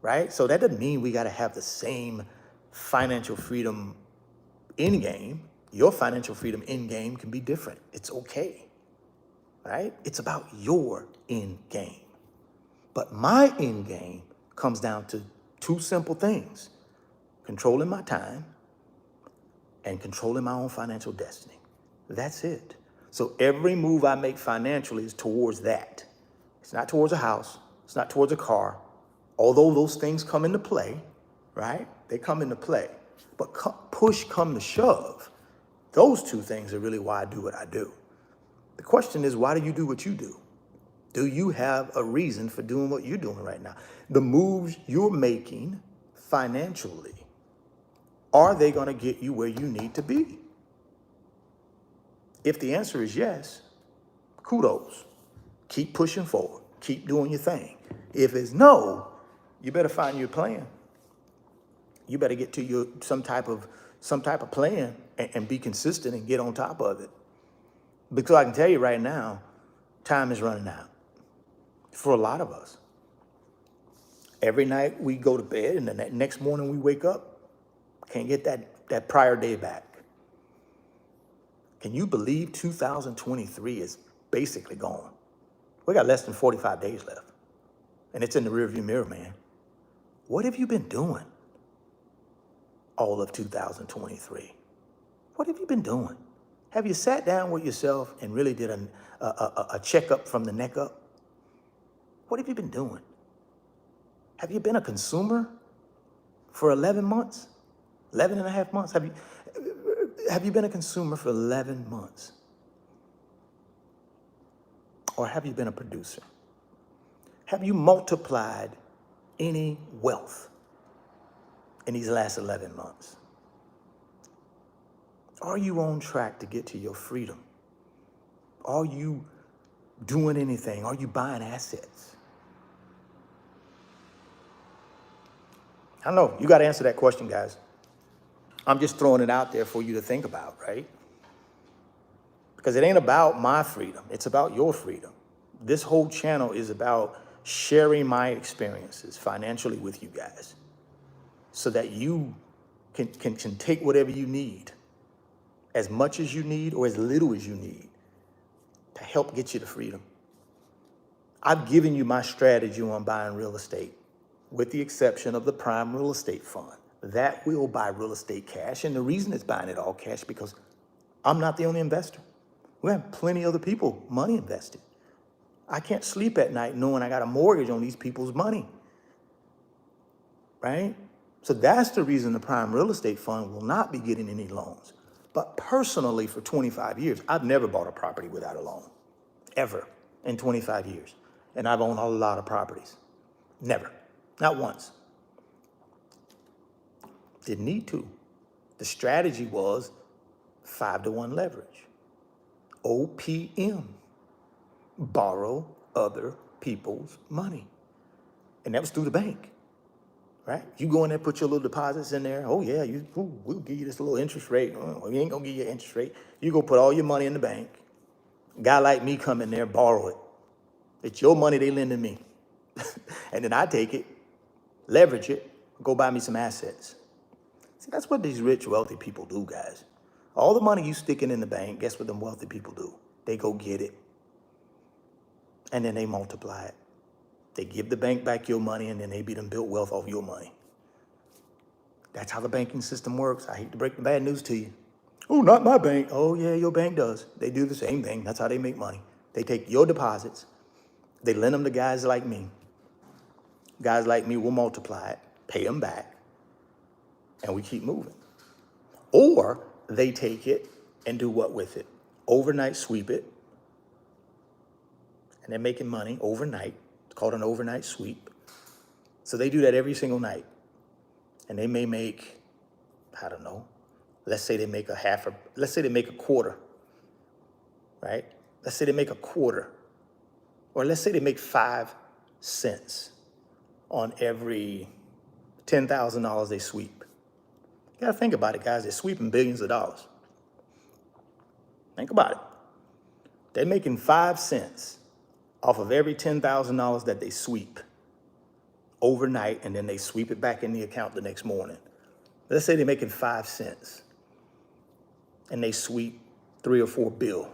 right? So that doesn't mean we got to have the same financial freedom end game. Your financial freedom end game can be different. It's okay, right? It's about your end game. But my end game comes down to 2 simple things: controlling my time and controlling my own financial destiny. That's it. So every move I make financially is towards that. It's not towards a house. It's not towards a car. Although those things come into play, right? They come into play. But push come to shove, those 2 things are really why I do what I do. The question is, why do you do what you do? Do you have a reason for doing what you're doing right now? The moves you're making financially, are they going to get you where you need to be? If the answer is yes, kudos. Keep pushing forward. Keep doing your thing. If it's no, you better find your plan. You better get to some type of plan and be consistent and get on top of it. Because I can tell you right now, time is running out for a lot of us. Every night we go to bed and the next morning we wake up, can't get that prior day back. Can you believe 2023 is basically gone? We got less than 45 days left, and it's in the rearview mirror, man. What have you been doing all of 2023? What have you been doing? Have you sat down with yourself and really did a checkup from the neck up? What have you been doing? Have you been a consumer for 11 months? 11 and a half months? Have you been a consumer for 11 months? Or have you been a producer? Have you multiplied any wealth in these last 11 months? Are you on track to get to your freedom? Are you doing anything? Are you buying assets? I don't know. You got to answer that question, guys. I'm just throwing it out there for you to think about, right? Because it ain't about my freedom. It's about your freedom. This whole channel is about sharing my experiences financially with you guys so that you can take whatever you need, as much as you need or as little as you need, to help get you to freedom. I've given you my strategy on buying real estate, with the exception of the prime real estate fund. That will buy real estate cash. And the reason it's buying it all cash because I'm not the only investor. We have plenty of other people, money invested. I can't sleep at night knowing I got a mortgage on these people's money, right? So that's the reason the prime real estate fund will not be getting any loans. But personally, for 25 years, I've never bought a property without a loan, ever, in 25 years. And I've owned a lot of properties. Never, not once. Didn't need to. The strategy was 5-to-1 leverage, OPM, borrow other people's money. And that was through the bank, right? You go in there, put your little deposits in there. Oh yeah, we'll give you this little interest rate. Oh, we ain't gonna give you an interest rate. You go put all your money in the bank. A guy like me come in there, borrow it. It's your money they lending me. And then I take it, leverage it, go buy me some assets. See, that's what these rich, wealthy people do, guys. All the money you sticking in the bank, guess what them wealthy people do? They go get it. And then they multiply it. They give the bank back your money, and then they be done built wealth off your money. That's how the banking system works. I hate to break the bad news to you. Oh, not my bank. Oh yeah, your bank does. They do the same thing. That's how they make money. They take your deposits, they lend them to guys like me. Guys like me will multiply it, pay them back, and we keep moving. Or they take it and do what with it? Overnight sweep it, and they're making money overnight. It's called an overnight sweep. So they do that every single night. And they may make, I don't know, let's say they make a quarter, right? Let's say they make a quarter. Or let's say they make 5 cents on every $10,000 they sweep. You gotta think about it, guys. They're sweeping billions of dollars. Think about it. They're making 5 cents off of every $10,000 that they sweep overnight, and then they sweep it back in the account the next morning. Let's say they're making 5 cents and they sweep 3 or 4 billion.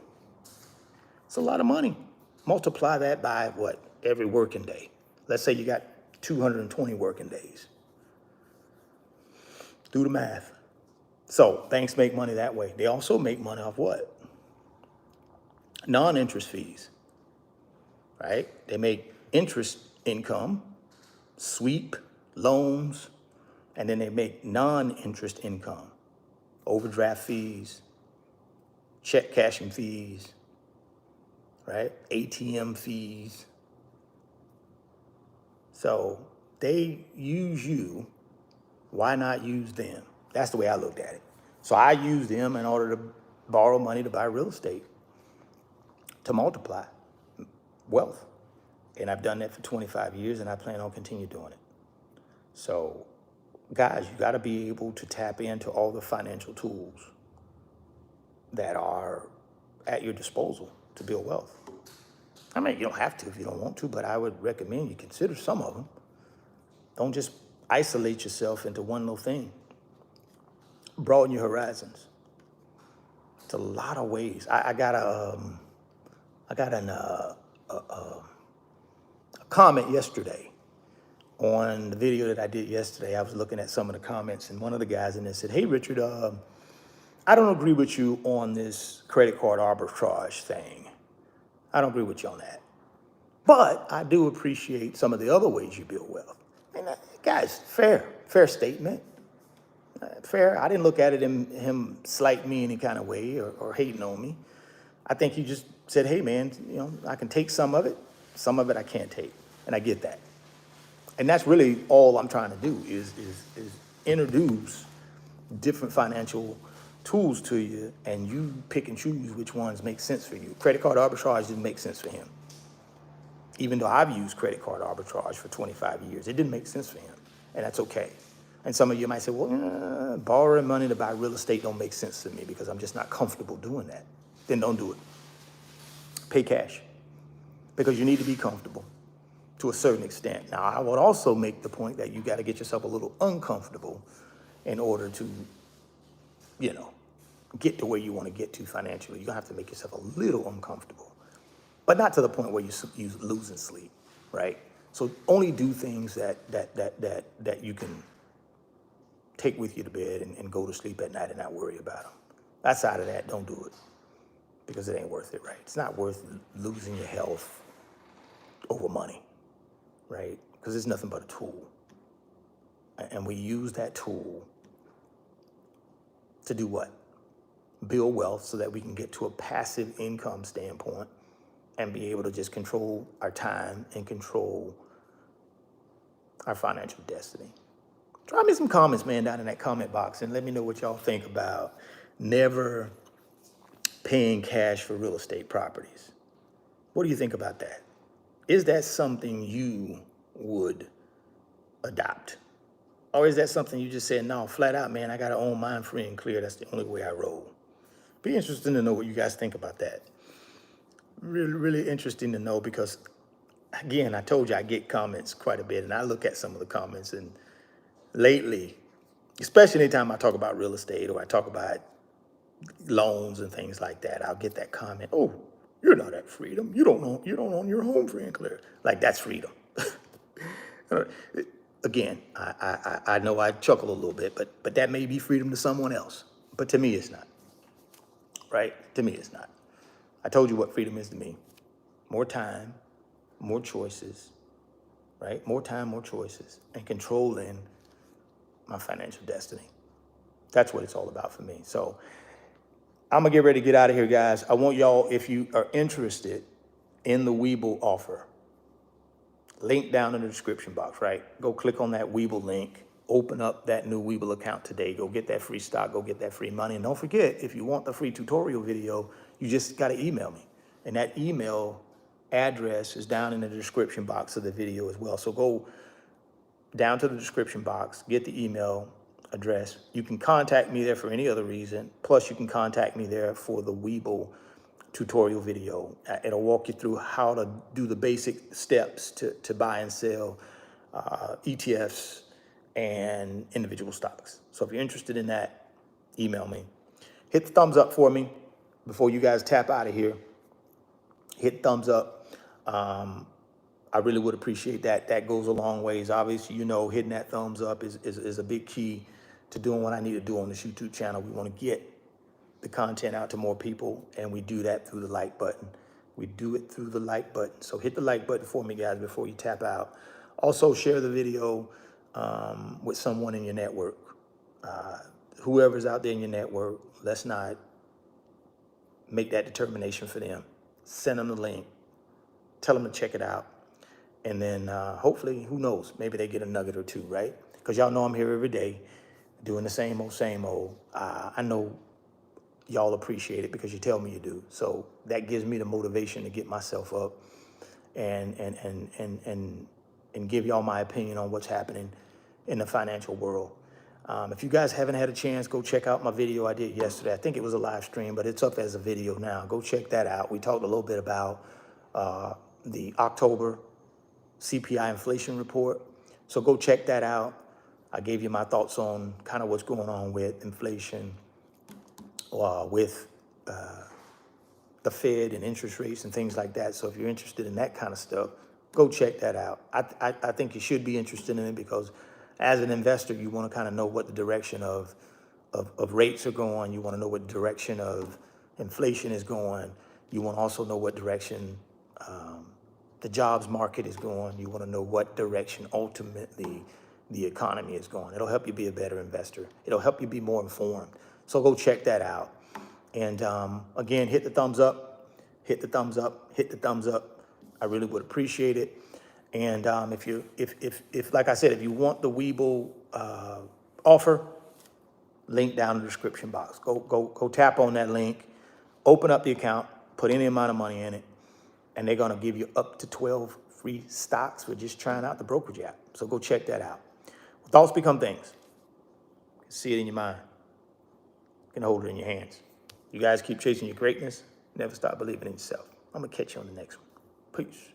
It's a lot of money. Multiply that by what? Every working day. Let's say you got 220 working days. Do the math. So banks make money that way. They also make money off what? Non-interest fees, right? They make interest income, sweep, loans, and then they make non-interest income, overdraft fees, check cashing fees, right? ATM fees. So they use you. Why not use them? That's the way I looked at it. So I used them in order to borrow money to buy real estate, to multiply wealth. And I've done that for 25 years, and I plan on continue doing it. So guys, you gotta be able to tap into all the financial tools that are at your disposal to build wealth. I mean, you don't have to if you don't want to, but I would recommend you consider some of them. Don't just isolate yourself into one little thing. Broaden your horizons. It's a lot of ways. I got a comment yesterday on the video that I did yesterday. I was looking at some of the comments, and one of the guys in there said, "Hey, Richard, I don't agree with you on this credit card arbitrage thing. I don't agree with you on that. But I do appreciate some of the other ways you build wealth. And guys, fair statement. Fair. I didn't look at it in him slighting me any kind of way or hating on me. I think he just said, hey man, I can take some of it I can't take. And I get that. And that's really all I'm trying to do is introduce different financial tools to you, and you pick and choose which ones make sense for you. Credit card arbitrage didn't make sense for him. Even though I've used credit card arbitrage for 25 years, it didn't make sense for him, and that's okay. And some of you might say, well, borrowing money to buy real estate don't make sense to me because I'm just not comfortable doing that. Then don't do it. Pay cash, because you need to be comfortable to a certain extent. Now, I would also make the point that you got to get yourself a little uncomfortable in order to, get to where you want to get to financially. You're going to have to make yourself a little uncomfortable, but not to the point where you losing sleep, right? So only do things that you can take with you to bed and go to sleep at night and not worry about them. Outside of that, don't do it, because it ain't worth it, right? It's not worth losing your health over money, right? Because it's nothing but a tool. And we use that tool to do what? Build wealth so that we can get to a passive income standpoint and be able to just control our time and control our financial destiny. Drop me some comments, man, down in that comment box, and let me know what y'all think about never paying cash for real estate properties. What do you think about that? Is that something you would adopt? Or is that something you just said, no, flat out, man, I got to own mine free and clear. That's the only way I roll. Be interesting to know what you guys think about that. Really, really interesting to know, because, again, I told you I get comments quite a bit, and I look at some of the comments, and lately, especially anytime I talk about real estate or I talk about loans and things like that, I'll get that comment, oh, you're not at freedom. You don't own your home free and clear. Like, that's freedom. Again, I know I chuckle a little bit, but that may be freedom to someone else. But to me, it's not. Right? To me, it's not. I told you what freedom is to me. More time, more choices, right? More time, more choices, and controlling my financial destiny. That's what it's all about for me. So I'm gonna get ready to get out of here, guys. I want y'all, if you are interested in the Webull offer, link down in the description box, right? Go click on that Webull link, open up that new Webull account today. Go get that free stock, go get that free money. And don't forget, if you want the free tutorial video, you just gotta email me. And that email address is down in the description box of the video as well. So go down to the description box, get the email address. You can contact me there for any other reason. Plus, you can contact me there for the Webull tutorial video. It'll walk you through how to do the basic steps to buy and sell ETFs and individual stocks. So if you're interested in that, email me. Hit the thumbs up for me before you guys tap out of here. Hit thumbs up. I really would appreciate that. That goes a long ways. Obviously, hitting that thumbs up is a big key to doing what I need to do on this YouTube channel. We want to get the content out to more people, and we do that through the like button. We do it through the like button. So hit the like button for me, guys, before you tap out. Also, share the video with someone in your network. Whoever's out there in your network, let's not make that determination for them. Send them the link. Tell them to check it out. And then hopefully, who knows, maybe they get a nugget or two, right? Because y'all know I'm here every day doing the same old. I know y'all appreciate it because you tell me you do. So that gives me the motivation to get myself up and give y'all my opinion on what's happening in the financial world. If you guys haven't had a chance, go check out my video I did yesterday. I think it was a live stream, but it's up as a video now. Go check that out. We talked a little bit about the October CPI inflation report. So go check that out. I gave you my thoughts on kind of what's going on with inflation, with the Fed and interest rates and things like that. So if you're interested in that kind of stuff, go check that out. I think you should be interested in it because as an investor, you want to kind of know what the direction of of rates are going. You want to know what direction of inflation is going. You want to also know what direction the jobs market is going. You want to know what direction ultimately the economy is going. It'll help you be a better investor. It'll help you be more informed. So go check that out. And again, hit the thumbs up, hit the thumbs up, hit the thumbs up. I really would appreciate it. And if like I said, if you want the Webull offer, link down in the description box. Go tap on that link, open up the account, put any amount of money in it, and they're gonna give you up to 12 free stocks for just trying out the brokerage app. So go check that out. Thoughts become things. You can see it in your mind. You can hold it in your hands. You guys keep chasing your greatness. Never stop believing in yourself. I'm gonna catch you on the next one. Peace.